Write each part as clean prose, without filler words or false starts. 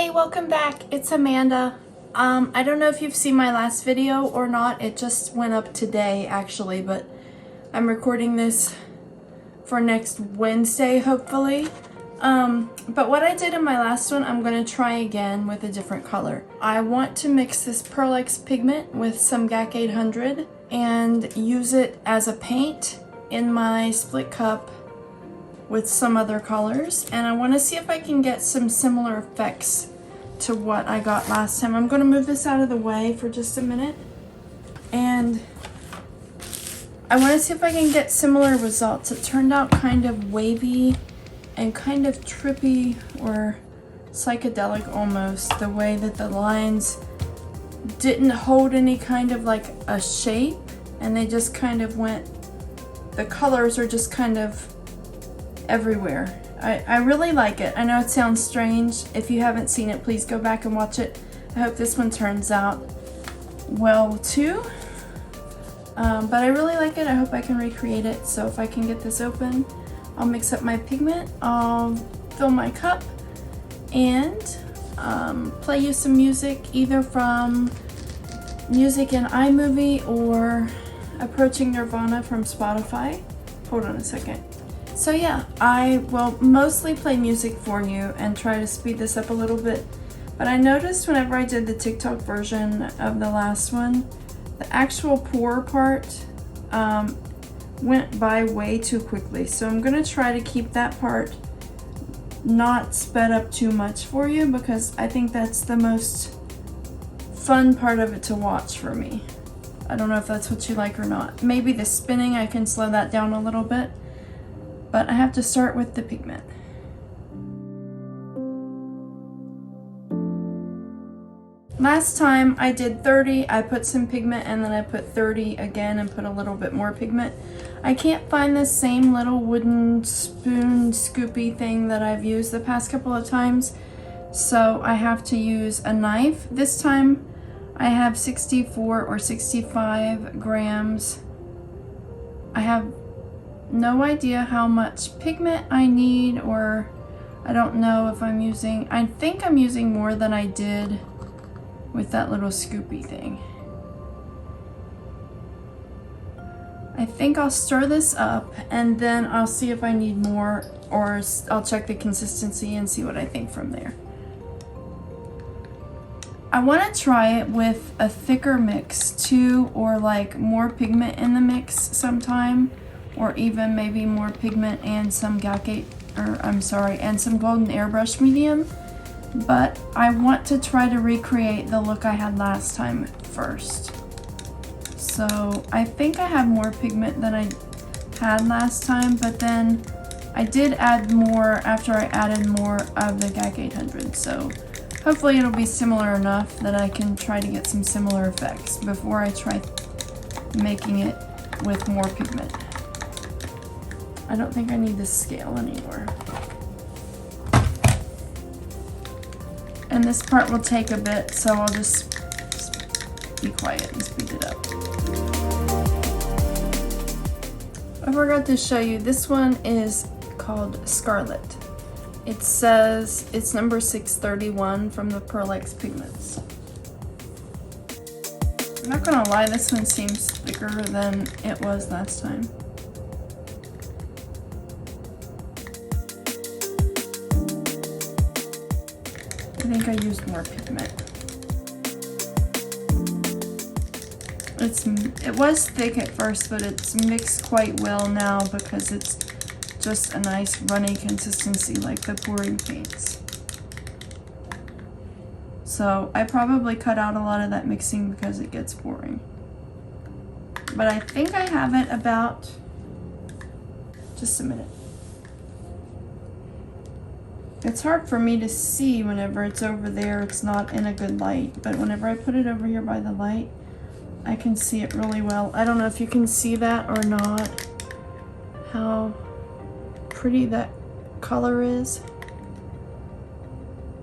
Hey, welcome back. It's Amanda. I don't know if you've seen my last video or not. It just went up today actually, but I'm recording this for next Wednesday, hopefully. But what I did in my last one, I'm going to try again with a different color. I want to mix this Pearl Ex Pigment with some GAC 800 and use it as a paint in my split cup with some other colors, and I want to see if I can get some similar effects to what I got last time. I'm going to move this out of the way for just a minute, and I want to see if I can get similar results. It turned out kind of wavy and kind of trippy or psychedelic almost, the way that the lines didn't hold any kind of like a shape, and they just kind of went, the colors are just kind of everywhere. I really like it. I know it sounds strange. If you haven't seen it, please go back and watch it. I hope this one turns out well too. But I really like it. I hope I can recreate it. So if I can get this open, I'll mix up my pigment, I'll fill my cup, and play you some music, either from music in iMovie or Approaching Nirvana from Spotify. Hold on a second. So yeah, I will mostly play music for you and try to speed this up a little bit. But I noticed whenever I did the TikTok version of the last one, the actual pour part went by way too quickly. So I'm gonna try to keep that part not sped up too much for you, because I think that's the most fun part of it to watch for me. I don't know if that's what you like or not. Maybe the spinning, I can slow that down a little bit. But I have to start with the pigment. Last time I did 30, I put some pigment and then I put 30 again and put a little bit more pigment. I can't find this same little wooden spoon scoopy thing that I've used the past couple of times, so I have to use a knife. This time I have 64 or 65 grams. I have no idea how much pigment I need, or I don't know if I'm using, I think I'm using more than I did with that little scoopy thing. I think I'll stir this up and then I'll see if I need more, or I'll check the consistency and see what I think from there. I want to try it with a thicker mix too, or like more pigment in the mix sometime, or even maybe more pigment and some and some golden airbrush medium. But I want to try to recreate the look I had last time first. So I think I have more pigment than I had last time, but then I did add more after I added more of the GAC 800. So hopefully it'll be similar enough that I can try to get some similar effects before I try making it with more pigment. I don't think I need this scale anymore. And this part will take a bit, so I'll just be quiet and speed it up. I forgot to show you, this one is called Scarlet. It says it's number 631 from the Pearl Ex Pigments. I'm not gonna lie, this one seems thicker than it was last time. I think I used more pigment. It was thick at first, but it's mixed quite well now because it's just a nice runny consistency like the pouring paints. So I probably cut out a lot of that mixing because it gets boring. But I think I have it about, just a minute. It's hard for me to see whenever it's over there, it's not in a good light, but whenever I put it over here by the light, I can see it really well. I don't know if you can see that or not, how pretty that color is.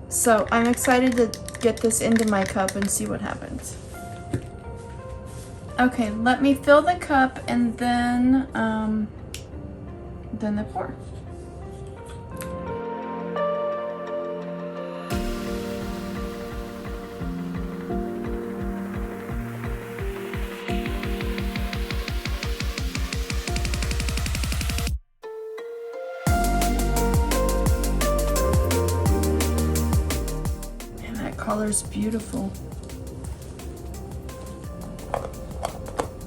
So I'm excited to get this into my cup and see what happens. Okay, let me fill the cup and then the pour. color's beautiful.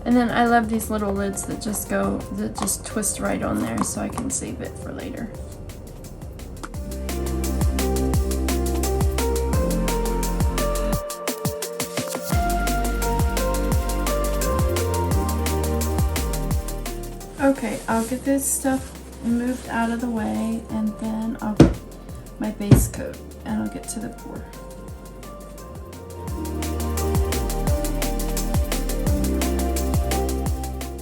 And then I love these little lids that just twist right on there so I can save it for later. Okay, I'll get this stuff moved out of the way, and then I'll get my base coat and I'll get to the pour.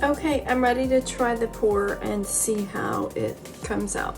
Okay, I'm ready to try the pour and see how it comes out.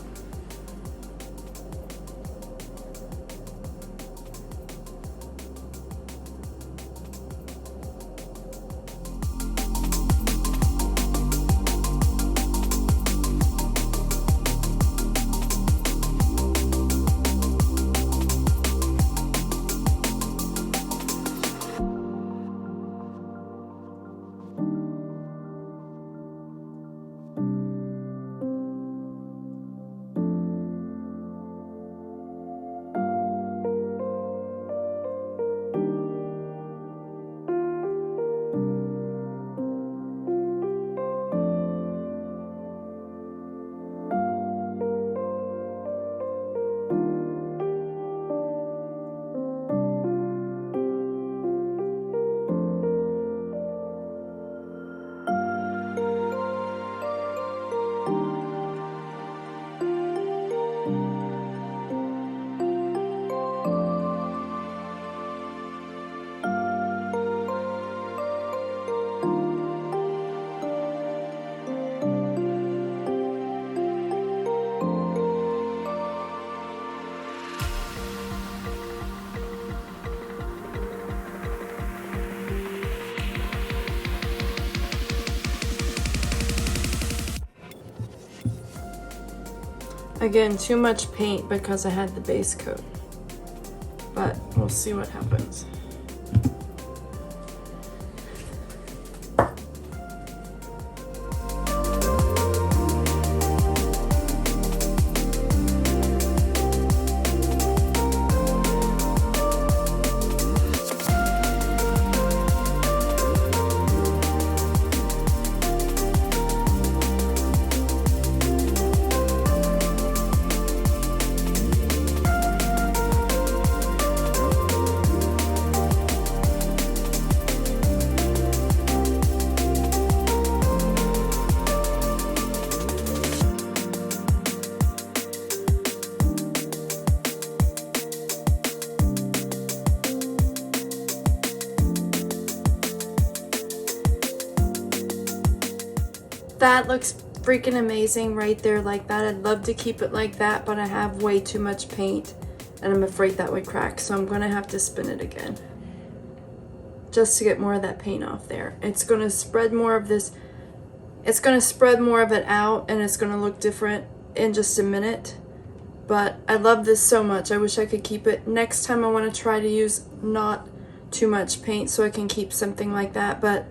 Again, too much paint because I had the base coat, but we'll see what happens. That looks freaking amazing right there like that. I'd love to keep it like that, but I have way too much paint and I'm afraid that would crack, so I'm gonna have to spin it again just to get more of that paint off there. It's gonna spread more of this, it's gonna spread more of it out and it's gonna look different in just a minute. But I love this so much. I wish I could keep it. Next time I want to try to use not too much paint so I can keep something like that, but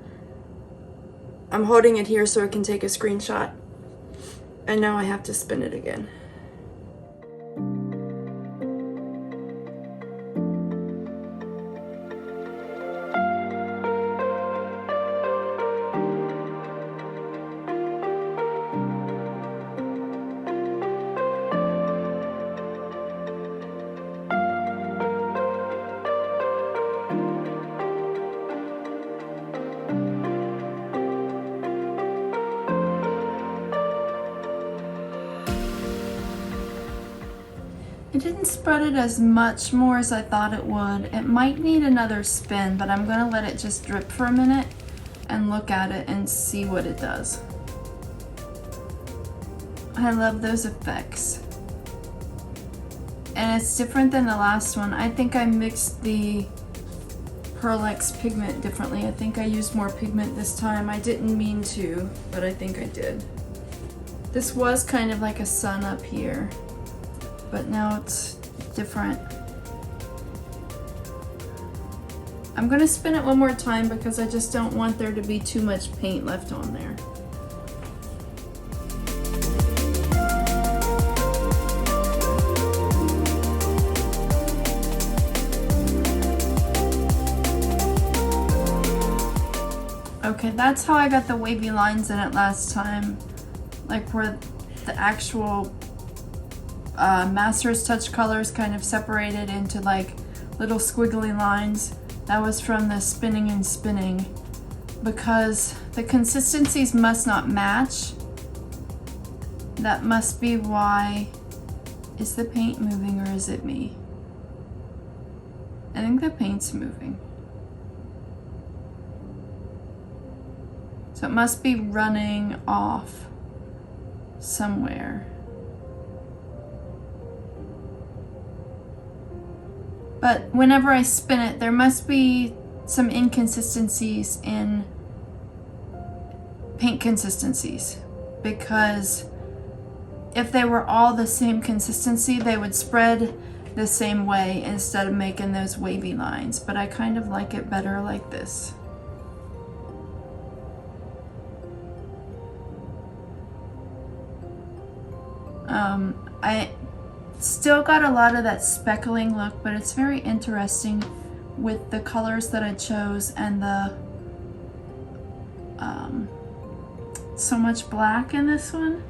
I'm holding it here so I can take a screenshot. And now I have to spin it again. It didn't spread it as much more as I thought it would. It might need another spin, but I'm gonna let it just drip for a minute and look at it and see what it does. I love those effects. And it's different than the last one. I think I mixed the Pearl Ex Pigment differently. I think I used more pigment this time. I didn't mean to, but I think I did. This was kind of like a sun up here, but now it's different. I'm gonna spin it one more time because I just don't want there to be too much paint left on there. Okay, that's how I got the wavy lines in it last time. Like where the actual Master's Touch colors kind of separated into like little squiggly lines. That was from the spinning and spinning, because the consistencies must not match. That must be why. Is the paint moving or is it me? I think the paint's moving. So it must be running off somewhere. But whenever I spin it, there must be some inconsistencies in paint consistencies, because if they were all the same consistency, they would spread the same way instead of making those wavy lines. But I kind of like it better like this. I still got a lot of that speckling look, but it's very interesting with the colors that I chose and the so much black in this one.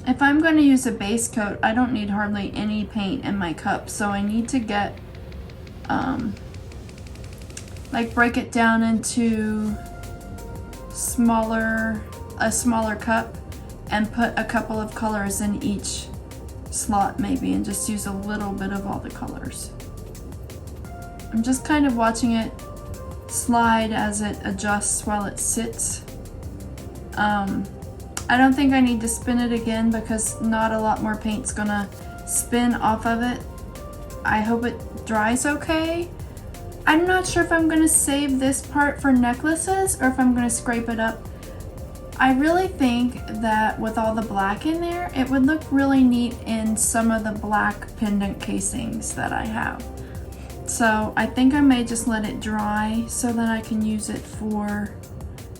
If I'm going to use a base coat, I don't need hardly any paint in my cup, so I need to get like break it down into a smaller cup and put a couple of colors in each slot maybe, and just use a little bit of all the colors. I'm just kind of watching it slide as it adjusts while it sits. I don't think I need to spin it again because not a lot more paint's gonna spin off of it. I hope it dries okay. I'm not sure if I'm gonna save this part for necklaces or if I'm gonna scrape it up. I really think that with all the black in there, it would look really neat in some of the black pendant casings that I have. So I think I may just let it dry so that I can use it for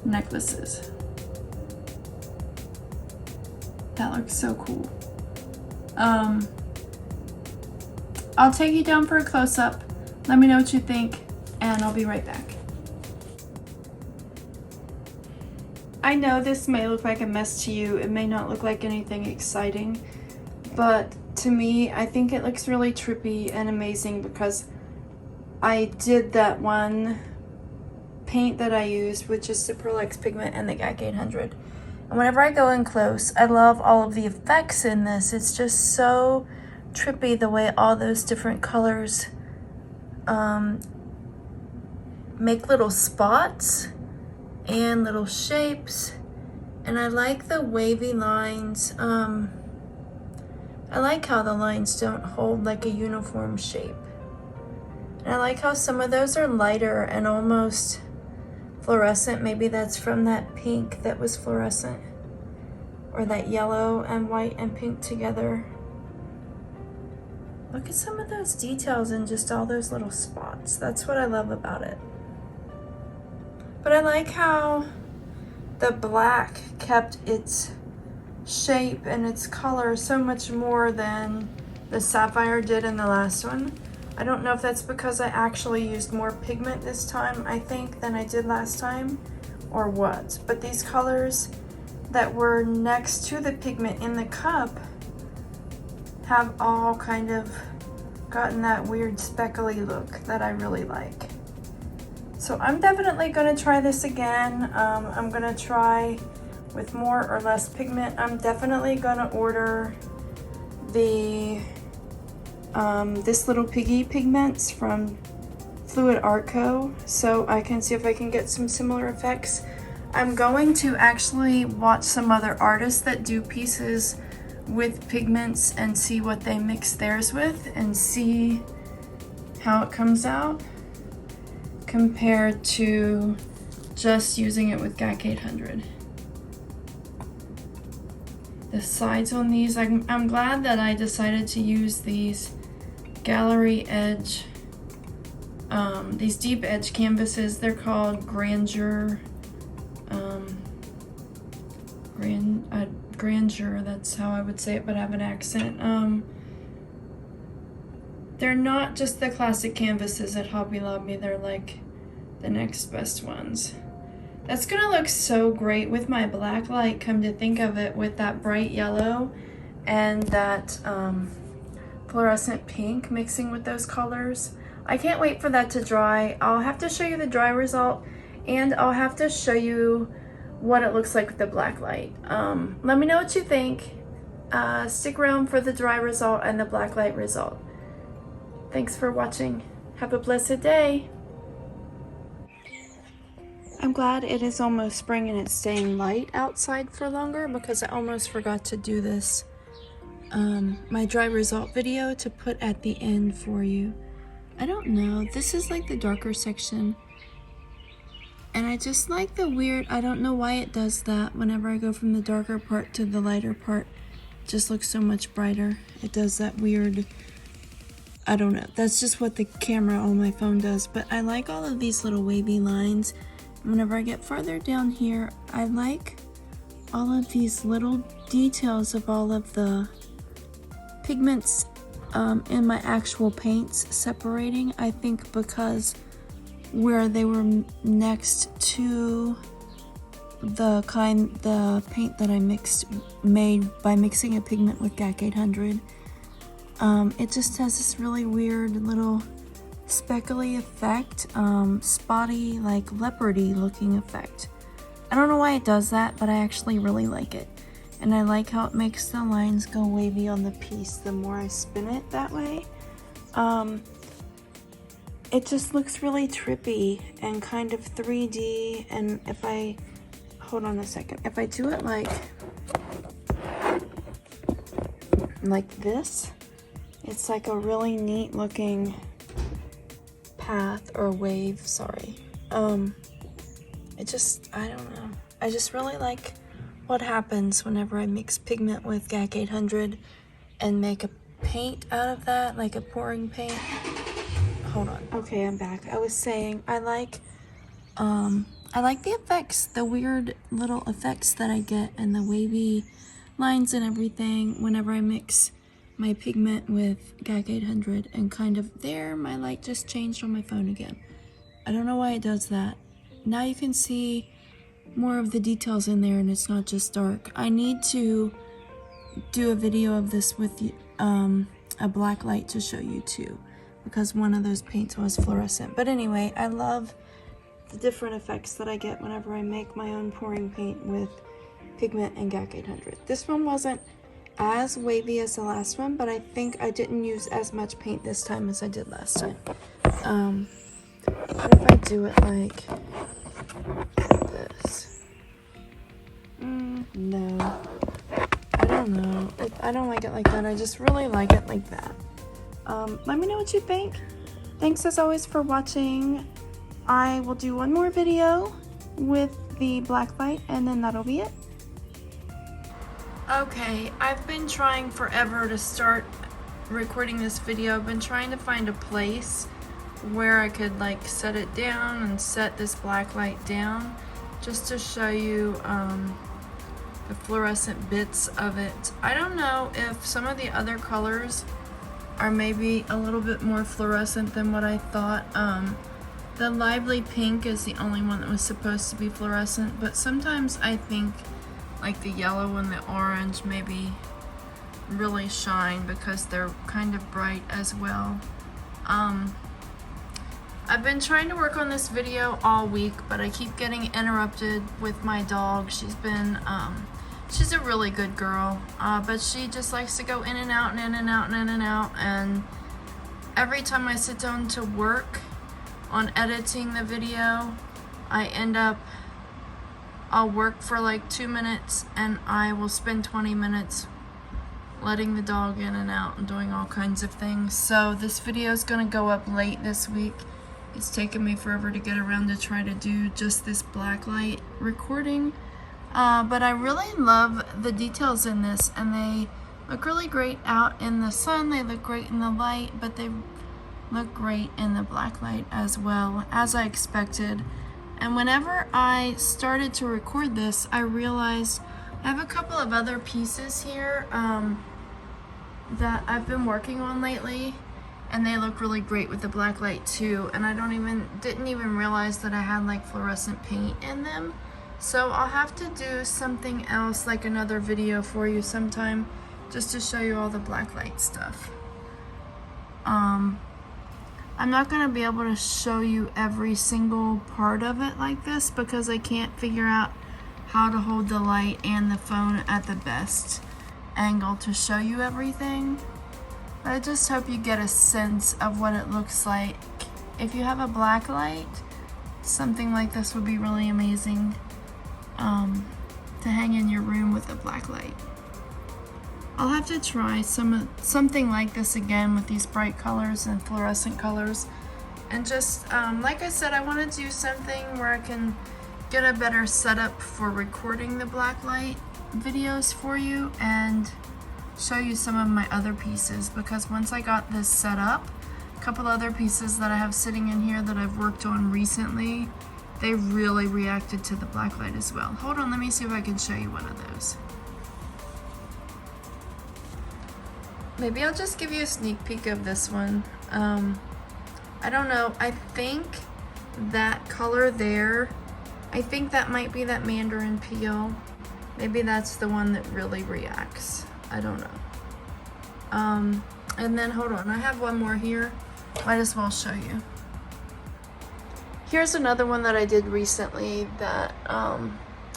necklaces. That looks so cool. I'll take you down for a close-up. Let me know what you think, and I'll be right back. I know this may look like a mess to you. It may not look like anything exciting, but to me, I think it looks really trippy and amazing because I did that one paint that I used, which is the Pearl Ex Pigment and the GAC 800. And whenever I go in close, I love all of the effects in this. It's just so trippy the way all those different colors make little spots and little shapes. And I like the wavy lines. I like how the lines don't hold like a uniform shape. And I like how some of those are lighter and almost fluorescent. Maybe that's from that pink that was fluorescent, or that yellow and white and pink together. Look at some of those details and just all those little spots. That's what I love about it. But I like how the black kept its shape and its color so much more than the sapphire did in the last one. I don't know if that's because I actually used more pigment this time, I think, than I did last time, or what. But these colors that were next to the pigment in the cup have all kind of gotten that weird speckly look that I really like. So I'm definitely gonna try this again. I'm gonna try with more or less pigment. I'm definitely gonna order the this little piggy pigments from Fluid Art Co. so I can see if I can get some similar effects. I'm going to actually watch some other artists that do pieces with pigments and see what they mix theirs with and see how it comes out compared to just using it with GAC 800. The sides on these, I'm glad that I decided to use these gallery edge, these deep edge canvases. They're called Grandeur, Grandeur, that's how I would say it, but I have an accent. They're not just the classic canvases at Hobby Lobby. They're like the next best ones. That's gonna look so great with my black light, come to think of it, with that bright yellow and that fluorescent pink mixing with those colors. I can't wait for that to dry. I'll have to show you the dry result, and I'll have to show you what it looks like with the black light. Let me know what you think. Stick around for the dry result and the black light result. Thanks for watching. Have a blessed day. I'm glad it is almost spring and it's staying light outside for longer, because I almost forgot to do this my dry result video to put at the end for you. I don't know, this is like the darker section, and I just like the weird, I don't know why it does that. Whenever I go from the darker part to the lighter part, it just looks so much brighter. It does that weird, I don't know, that's just what the camera on my phone does. But I like all of these little wavy lines. Whenever I get farther down here, I like all of these little details of all of the pigments in my actual paints separating. I think because where they were next to the paint that I made by mixing a pigment with GAC 800, it just has this really weird little speckly effect, spotty, like leopardy looking effect. I don't know why it does that, but I actually really like it. And I like how it makes the lines go wavy on the piece the more I spin it that way. It just looks really trippy and kind of 3D. And if I, hold on a second, if I do it like this, it's like a really neat looking path or wave, sorry. It just, I don't know. I just really like what happens whenever I mix pigment with GAC 800 and make a paint out of that, like a pouring paint. Hold on. Okay, I'm back. I was saying I like the effects, the weird little effects that I get, and the wavy lines and everything whenever I mix my pigment with GAC 800. And kind of there, my light just changed on my phone again. I don't know why it does that. Now you can see more of the details in there, and it's not just dark. I need to do a video of this with a black light to show you too, because one of those paints was fluorescent. But anyway, I love the different effects that I get whenever I make my own pouring paint with pigment and GAC 800. This one wasn't as wavy as the last one, but I think I didn't use as much paint this time as I did last time. What if I do it like this? No. I don't know. I don't like it like that. I just really like it like that. Let me know what you think. Thanks as always for watching. I will do one more video with the black light, and then that'll be it. Okay, I've been trying forever to start recording this video. I've been trying to find a place where I could like set it down and set this black light down, just to show you the fluorescent bits of it. I don't know if some of the other colors are maybe a little bit more fluorescent than what I thought. The lively pink is the only one that was supposed to be fluorescent, but sometimes I think like the yellow and the orange maybe really shine because they're kind of bright as well. I've been trying to work on this video all week, but I keep getting interrupted with my dog. She's been, she's a really good girl, but she just likes to go in and out and in and out and in and out. And every time I sit down to work on editing the video, I end up, I'll work for like 2 minutes and I will spend 20 minutes letting the dog in and out and doing all kinds of things. So this video is going to go up late this week. It's taken me forever to get around to try to do just this black light recording. But I really love the details in this, and they look really great out in the sun. They look great in the light, but they look great in the black light as well, as I expected. And whenever I started to record this, I realized I have a couple of other pieces here that I've been working on lately, and they look really great with the black light too. And I didn't even realize that I had like fluorescent paint in them. So I'll have to do something else, like another video for you sometime, just to show you all the black light stuff. I'm not gonna be able to show you every single part of it like this because I can't figure out how to hold the light and the phone at the best angle to show you everything. But I just hope you get a sense of what it looks like. If you have a black light, something like this would be really amazing to hang in your room with a black light. I'll have to try something like this again with these bright colors and fluorescent colors. And just, like I said, I want to do something where I can get a better setup for recording the black light videos for you and show you some of my other pieces, because once I got this set up, a couple other pieces that I have sitting in here that I've worked on recently, they really reacted to the black light as well. Hold on, let me see if I can show you one of those. Maybe I'll just give you a sneak peek of this one. I don't know, I think that color there, I think that might be that Mandarin Peel. Maybe that's the one that really reacts. I don't know. And then hold on, I have one more here. Might as well show you. Here's another one that I did recently that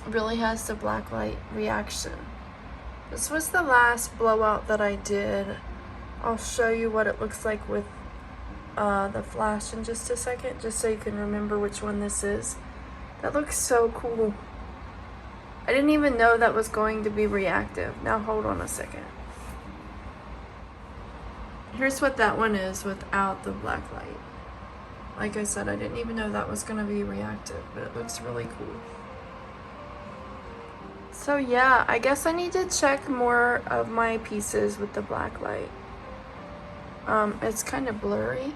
really has the black light reaction. This was the last blowout that I did. I'll show you what it looks like with the flash in just a second, just so you can remember which one this is. That looks so cool. I didn't even know that was going to be reactive. Now hold on a second. Here's what that one is without the black light. Like I said, I didn't even know that was going to be reactive, but it looks really cool. So yeah, I guess I need to check more of my pieces with the black light. It's kind of blurry.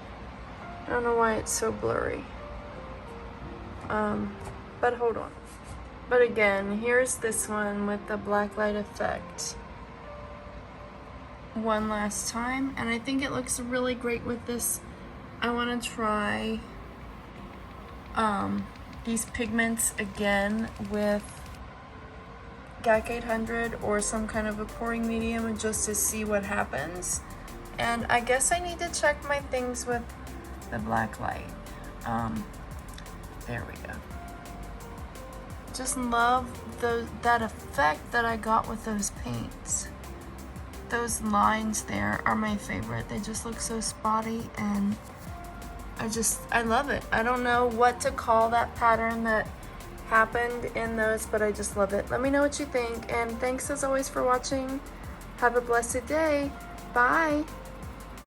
I don't know why it's so blurry. But hold on. But again, here's this one with the black light effect. One last time, and I think it looks really great with this. I want to try these pigments again with GAC 800 or some kind of a pouring medium just to see what happens. And I guess I need to check my things with the black light. There we go. Just love that effect that I got with those paints. Those lines there are my favorite. They just look so spotty, and I love it. I don't know what to call that pattern that happened in those, but I just love it. Let me know what you think, and thanks as always for watching. Have a blessed day. Bye.